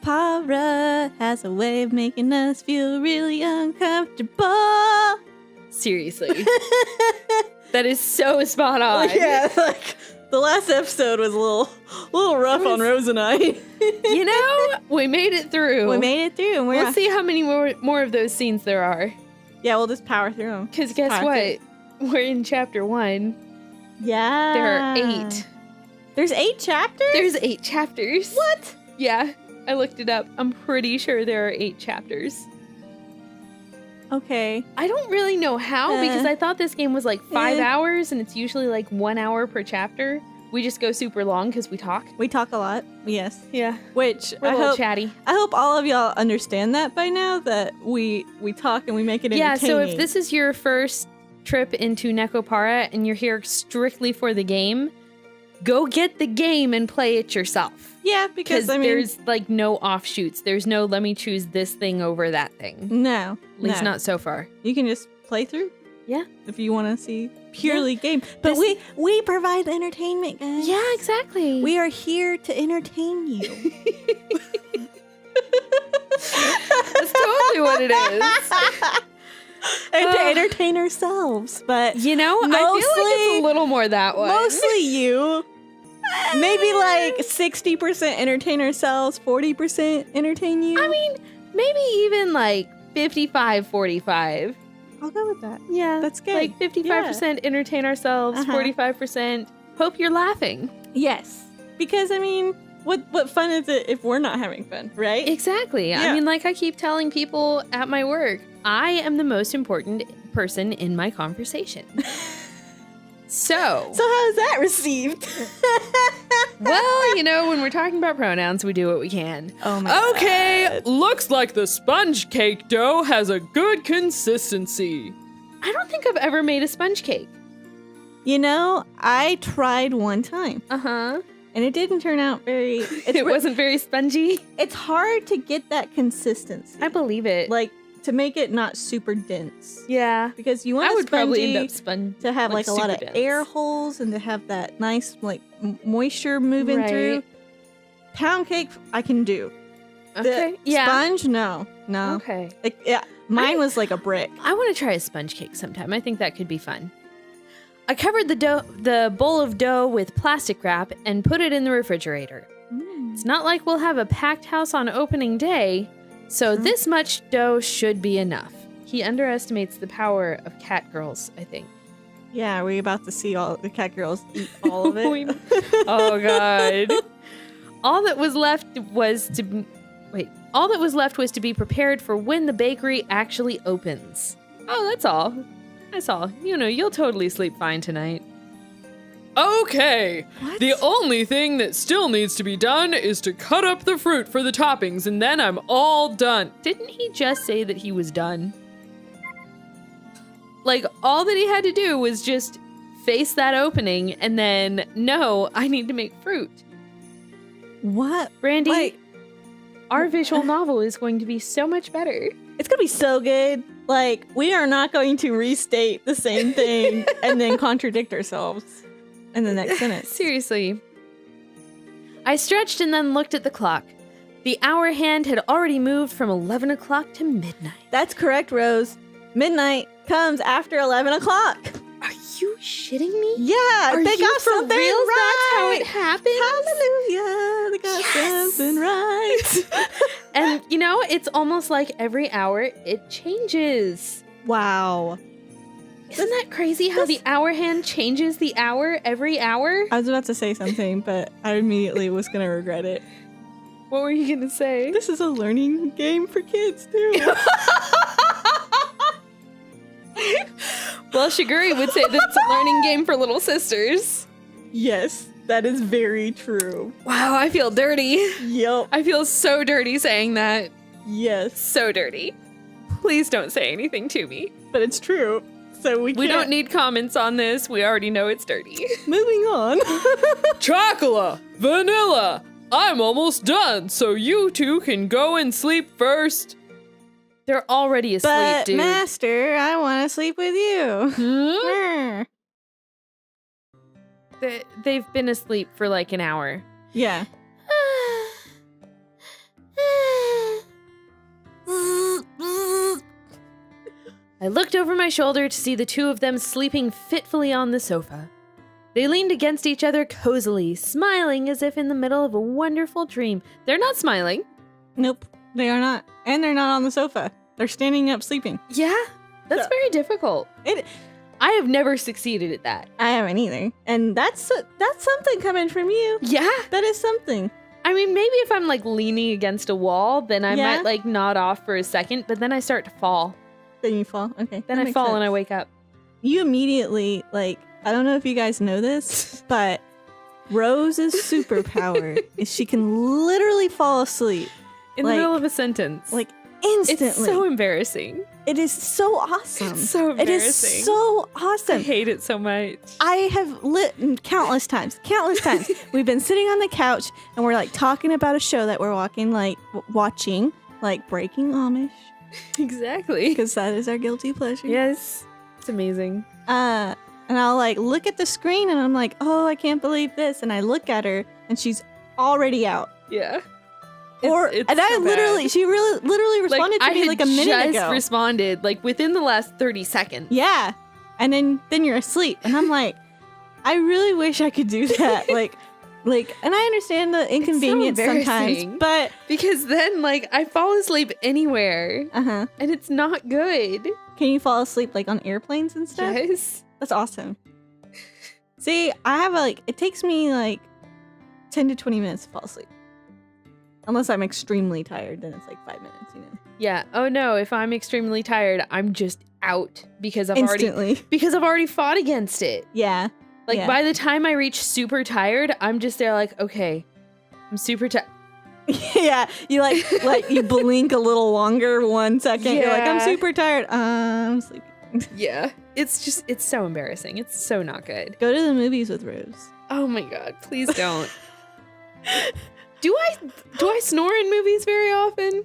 Nekopara has a way of making us feel really uncomfortable. Seriously. That is so spot on. Yeah, like the last episode was a little rough on Rose and I. You know, we made it through. We made it through. And we'll see how many more of those scenes there are. Yeah, we'll just power through them. Because guess what? We're in chapter 1. Yeah. There are 8. There's 8 chapters? There's 8 chapters. What? Yeah, I looked it up. I'm pretty sure there are 8 chapters. Okay. I don't really know how because I thought this game was like 5 hours and it's usually like 1 hour per chapter. We just go super long because we talk. We talk a lot. Yes. Yeah. Which we're a little chatty. I hope all of y'all understand that by now, that we talk and we make it entertaining. Yeah, so if this is your first trip into Nekopara and you're here strictly for the game, go get the game and play it yourself. Yeah, because I mean, there's like no offshoots. There's no let me choose this thing over that thing. No. At least not so far. You can just play through. Yeah. If you want to see purely game. But we provide the entertainment, guys. Yeah, exactly. We are here to entertain you. That's totally what it is. And to entertain ourselves. But you know, I feel like it's a little more that way. Mostly you. Maybe like 60% entertain ourselves, 40% entertain you. I mean, maybe even like 55-45. I'll go with that. Yeah. That's good. Like 55% entertain ourselves, 45% hope you're laughing. Yes. Because, I mean, what fun is it if we're not having fun, right? Exactly. Yeah. I mean, like I keep telling people at my work, I am the most important person in my conversation. So how is that received? Well, you know, when we're talking about pronouns, we do what we can. Oh my God. Okay, looks like the sponge cake dough has a good consistency. I don't think I've ever made a sponge cake. You know, I tried one time. Uh-huh. And it didn't turn out very... It wasn't very spongy? It's hard to get that consistency. I believe it. Like, to make it not super dense. Yeah. Because you want I would probably end up to have like a lot of dense. air holes and to have that nice like moisture moving through. Pound cake I can do. Okay. The sponge, no. Okay. Mine was like a brick. I want to try a sponge cake sometime. I think that could be fun. I covered the bowl of dough with plastic wrap and put it in the refrigerator. It's not like we'll have a packed house on opening day, so this much dough should be enough. He underestimates the power of cat girls, I think. Yeah, are we about to see all the cat girls eat all of it? Oh God. All that was left was to be prepared for when the bakery actually opens. Oh, that's all. That's all. You know, you'll totally sleep fine tonight. Okay, What? the only thing that still needs to be done is to cut up the fruit for the toppings, and then I'm all done. Didn't he just say that he was done? Like, all that he had to do was just face that opening, and then, no, I need to make fruit. What? Brandie, our visual novel is going to be so much better. It's gonna be so good. Like, we are not going to restate the same thing and then contradict ourselves in the next sentence. Seriously. I stretched and then looked at the clock. The hour hand had already moved from 11 o'clock to midnight. That's correct, Rose. Midnight comes after 11 o'clock. Are you shitting me? Yeah, Are they you got for something reals? right. That's how it happens? Hallelujah, they got something right. And, you know, it's almost like every hour it changes. Wow. Isn't that crazy how the hour hand changes the hour every hour? I was about to say something, but I immediately was going to regret it. What were you going to say? This is a learning game for kids, too. Well, Shiguri would say that it's a learning game for little sisters. Yes, that is very true. Wow, I feel dirty. Yep. I feel so dirty saying that. Yes. So dirty. Please don't say anything to me. But it's true. So we don't need comments on this. We already know it's dirty. Moving on. Chocolate, vanilla, I'm almost done, so you two can go and sleep first. They're already asleep, But dude. Master, I want to sleep with you. They've been asleep for like an hour. Yeah. I looked over my shoulder to see the two of them sleeping fitfully on the sofa. They leaned against each other cozily, smiling as if in the middle of a wonderful dream. They're not smiling. Nope, they are not. And they're not on the sofa. They're standing up sleeping. Yeah, that's very difficult. I have never succeeded at that. I haven't either. And that's something coming from you. Yeah. That is something. I mean, maybe if I'm like leaning against a wall, then I Yeah. might like nod off for a second, but then I start to fall. Then you fall. Okay. Then that I makes fall sense. and I wake up. You immediately, like, I don't know if you guys know this, but Rose's superpower is she can literally fall asleep. In Like- the middle of a sentence. Like, instantly. It's so embarrassing. It is so awesome. It's so It is embarrassing. so I awesome. hate it so much. I have countless times. We've been sitting on the couch and we're like talking about a show that we're watching, like Breaking Amish, Exactly. because that is our guilty pleasure. Yes. It's amazing. And I'll like look at the screen and I'm like, oh, I can't believe this. And I look at her and she's already out. Yeah. She literally responded to me like a minute I ago. just responded like within the last 30 seconds. Yeah. And then you're asleep. And I'm like, I really wish I could do that. like, and I understand the inconvenience sometimes, embarrassing. but Because then like I fall asleep anywhere and it's not good. can you fall asleep like on airplanes and stuff? Yes. That's awesome. See, I have it takes me like 10 to 20 minutes to fall asleep. Unless I'm extremely tired, then it's like 5 minutes, you know. Yeah. Oh no, if I'm extremely tired, I'm just out because I've Instantly. already fought against it. Yeah. Like Yeah. by the time I reach super tired, I'm just there like, okay, I'm super tired. Yeah. You like you blink a little longer 1 second. You're like, I'm Yeah. super tired. I'm sleepy. Yeah. It's so embarrassing. It's so not good. Go to the movies with Rose. Oh my god, please don't. Do I snore in movies very often?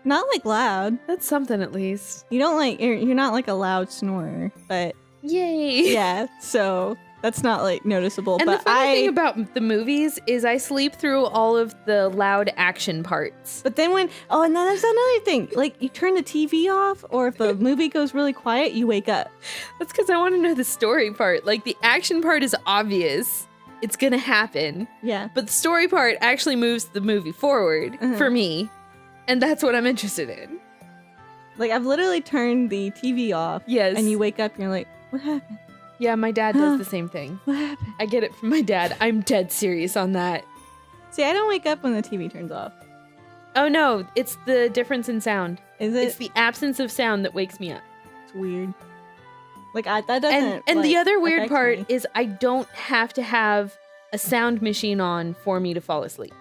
Not like loud. That's something at least. You don't like you're not like a loud snorer, but Yay. yeah, so that's not like noticeable. And but the funny thing about the movies is I sleep through all of the loud action parts. But then and then there's another thing. Like you turn the TV off, or if the movie goes really quiet, you wake up. That's because I want to know the story part. Like the action part is obvious. It's gonna happen. Yeah. But the story part actually moves the movie forward for me. And that's what I'm interested in. Like I've literally turned the TV off. Yes. And you wake up and you're like, what happened? Yeah, my dad does the same thing. What happened? I get it from my dad. I'm dead serious on that. See, I don't wake up when the TV turns off. Oh no, it's the difference in sound. Is it? It's the absence of sound that wakes me up. It's weird. Like that doesn't. And the like, other weird affect part me. is I don't have to have a sound machine on for me to fall asleep.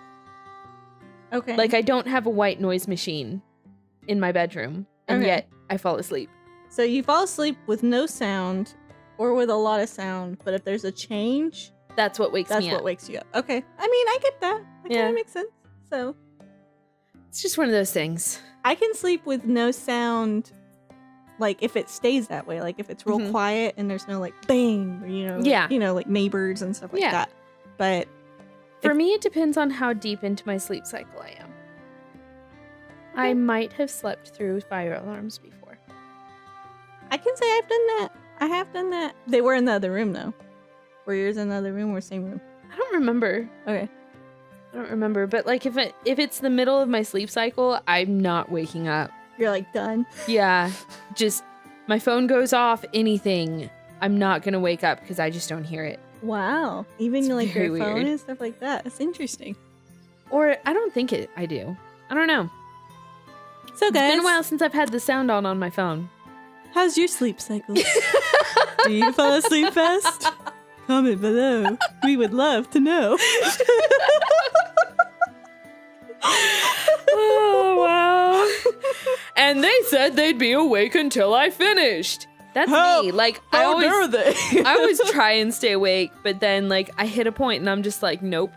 Okay. Like I don't have a white noise machine in my bedroom, and Okay. yet I fall asleep. So you fall asleep with no sound, or with a lot of sound. But if there's a change, That's what wakes that's me what up. wakes you up. Okay. I mean, I get that. That Yeah. kind of makes sense. So It's just one of those things. I can sleep with no sound. Like if it stays that way, like if it's real Mhm. quiet and there's no like bang, or, Yeah. like neighbors and stuff like Yeah. that. But For me, it depends on how deep into my sleep cycle I am. I might have slept through fire alarms before. I can say I've done that. I have done that. They were in the other room though. Were yours in the other room or same room? I don't remember. Okay. I don't remember. But like if it's the middle of my sleep cycle, I'm not waking up. You're like done. Yeah, just my phone goes off, anything. I'm not gonna wake up because I just don't hear it. Wow. Even It's like very your phone weird. and stuff like that. That's interesting. Or I don't think I do. I don't know. So It's guys, been a while since I've had the sound on my phone. how's your sleep cycle? Do you fall asleep fast? Comment below. We would love to know. Oh, wow. And they said they'd be awake until I finished. That's How- me. Like How I dare always they? I always try and stay awake, but then like I hit a point and I'm just like, nope.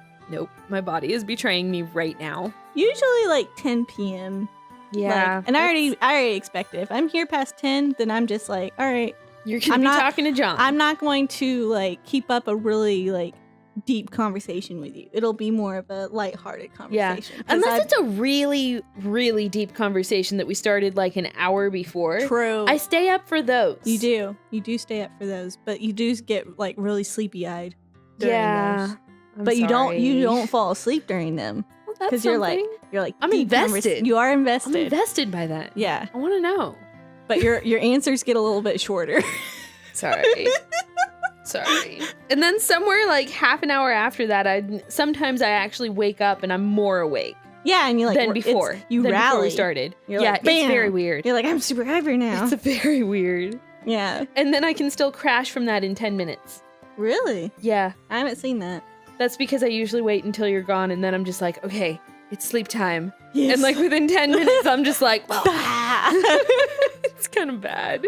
My body is betraying me right now. Usually like 10 p.m. Yeah. Like, and I already expect it. If I'm here past 10, then I'm just like, all right, you're gonna I'm be not- talking to John. I'm not going to like keep up a really like deep conversation with you. It'll be more of a lighthearted Yeah. conversation. Unless it's a really, really deep conversation that we started like an hour before. True. I stay up for those. You do. You do stay up for those, but you do get like really sleepy-eyed during Yeah. those. I'm But you sorry. don't fall asleep during them Well, that's because you're like something. I'm deep invested. You are I'm invested. invested by that. Yeah, I want to know. but your answers get a little bit shorter. Sorry. Sorry. And then somewhere like half an hour after that, sometimes I actually wake up and I'm more awake Yeah, and you like than before. You than rally. before we started. You're Yeah, like, it's bam. very weird. You're like, I'm super hyper now. It's very weird. Yeah, And then I can still crash from that in 10 minutes. really. Yeah. I haven't seen that. That's because I usually wait until you're gone and then I'm just like, okay, it's sleep time. Yes. And like within 10 minutes, I'm just like, well, Bah. it's kind of bad.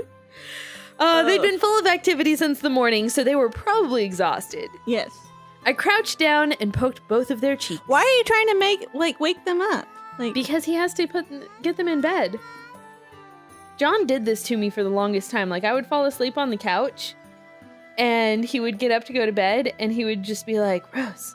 They'd been full of activity since the morning, so they were probably exhausted. Yes. I crouched down and poked both of their cheeks. Why are you trying to wake them up? Like, Because he has to get them in bed. John did this to me for the longest time. Like, I would fall asleep on the couch, and he would get up to go to bed, and he would just be like, Rose.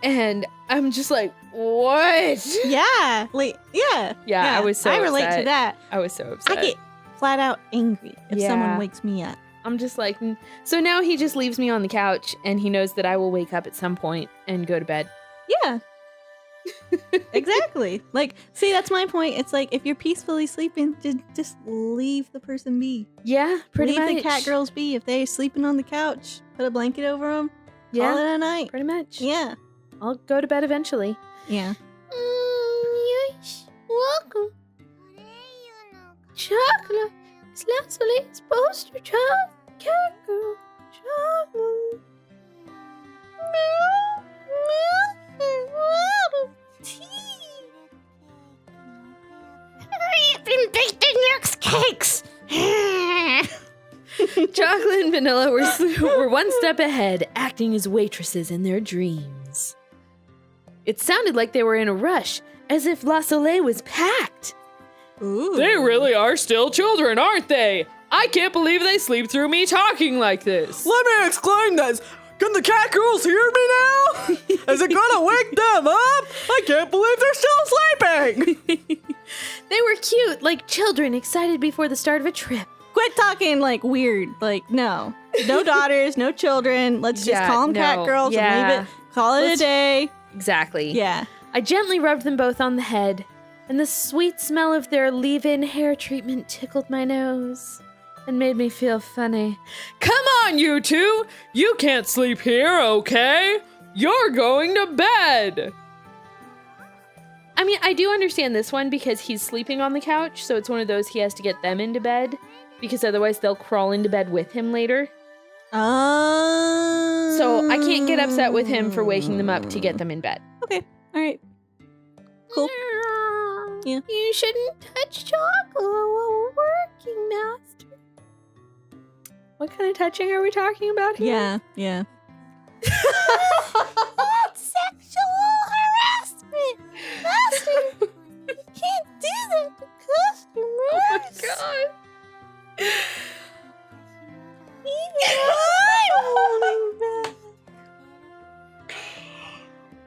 And I'm just like, what? yeah, like, yeah. Yeah, I was so I relate upset. to that. I was so upset. I get flat out angry if Yeah. someone wakes me up. I'm just like, so now he just leaves me on the couch, and he knows that I will wake up at some point and go to bed. Yeah. Exactly. Like, see, that's my point. It's like if you're peacefully sleeping, just leave the person be. Yeah, pretty leave much. the cat girls be. If they're sleeping on the couch, put a blanket over them. Yeah, Call it a night. pretty much. Yeah. I'll go to bed eventually. Yeah. Yes, welcome. Chocolate is lastly supposed to chop cat girl. Chocolate. I've been baking next cakes. Chocolate and Vanilla were one step ahead, acting as waitresses in their dreams. It sounded like they were in a rush, as if La Soleil was packed. Ooh. They really are still children, aren't they? I can't believe they sleep through me talking like this. Let me explain this. Can the cat girls hear me now? Is it gonna wake them up? I can't believe they're still sleeping. They were cute, like children excited before the start of a trip. Quit talking like weird. Like, no daughters, no children. Let's just Yeah, call them cat no, girls yeah. and leave it. Call it Let's- a day. Exactly. Yeah. I gently rubbed them both on the head, and the sweet smell of their leave-in hair treatment tickled my nose and made me feel funny. Come on, you two! You can't sleep here, okay? You're going to bed! I mean, I do understand this one because he's sleeping on the couch, so it's one of those he has to get them into bed because otherwise they'll crawl into bed with him later. So I can't get upset with him for waking them up to get them in bed. Okay. All right. Cool. Yeah. You shouldn't touch chocolate while we're working, Master. What kind of touching are we talking about here? Yeah. Yeah. Sexual harassment! Master! You can't do that to customers! Oh my god!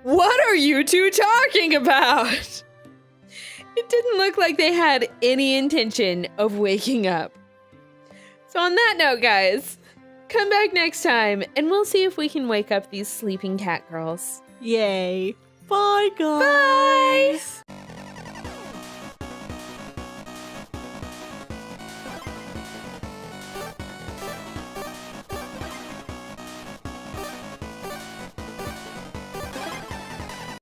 What are you two talking about? It didn't look like they had any intention of waking up. So on that note, guys, come back next time and we'll see if we can wake up these sleeping cat girls. Yay. Bye, guys. Bye!